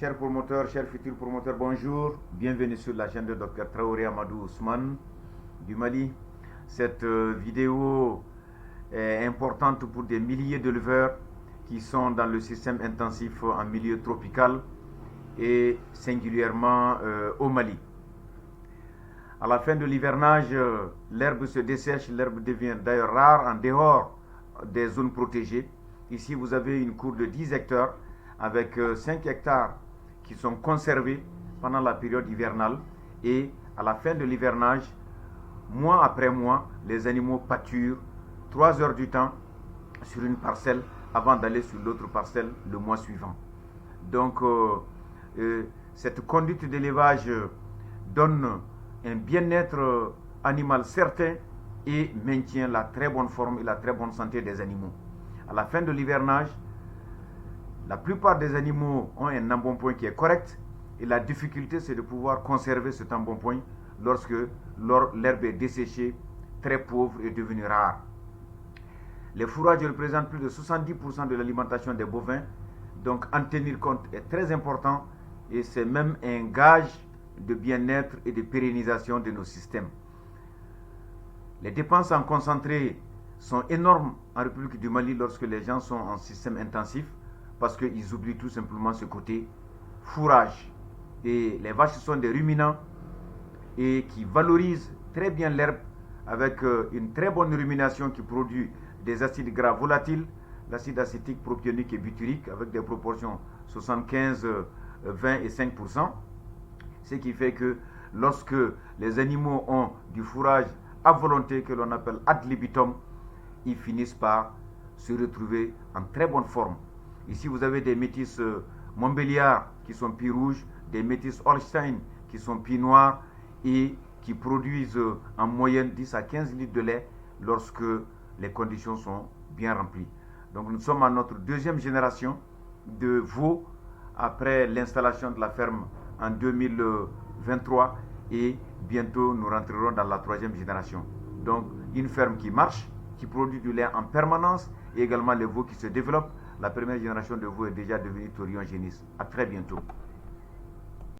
Chers promoteurs, chers futurs promoteurs, bonjour. Bienvenue sur la chaîne de Dr Traoré Amadou Ousmane du Mali. Cette vidéo est importante pour des milliers d'éleveurs qui sont dans le système intensif en milieu tropical et singulièrement au Mali. À la fin de l'hivernage, l'herbe se dessèche, l'herbe devient d'ailleurs rare en dehors des zones protégées. Ici, vous avez une cour de 10 hectares avec 5 hectares qui sont conservés pendant la période hivernale, et à la fin de l'hivernage, mois après mois, les animaux pâturent 3 heures du temps sur une parcelle avant d'aller sur l'autre parcelle le mois suivant. Donc cette conduite d'élevage donne un bien-être animal certain et maintient la très bonne forme et la très bonne santé des animaux. À la fin de l'hivernage, la plupart des animaux ont un embonpoint qui est correct, et la difficulté c'est de pouvoir conserver cet embonpoint lorsque l'herbe est desséchée, très pauvre et devenue rare. Les fourrages représentent plus de 70% de l'alimentation des bovins, donc en tenir compte est très important et c'est même un gage de bien-être et de pérennisation de nos systèmes. Les dépenses en concentré sont énormes en République du Mali lorsque les gens sont en système intensif, parce qu'ils oublient tout simplement ce côté fourrage. Et les vaches sont des ruminants et qui valorisent très bien l'herbe avec une très bonne rumination qui produit des acides gras volatiles, l'acide acétique, propionique et butyrique avec des proportions 75, 20 et 5%. Ce qui fait que lorsque les animaux ont du fourrage à volonté que l'on appelle ad libitum, ils finissent par se retrouver en très bonne forme. Ici, vous avez des métis Montbéliard qui sont pis rouges, des métis Holstein qui sont pis noirs et qui produisent en moyenne 10 à 15 litres de lait lorsque les conditions sont bien remplies. Donc nous sommes à notre deuxième génération de veaux après l'installation de la ferme en 2023 et bientôt nous rentrerons dans la troisième génération. Donc une ferme qui marche, qui produit du lait en permanence et également les veaux qui se développent. La première génération de veaux est déjà devenue taurillon génisse. À très bientôt.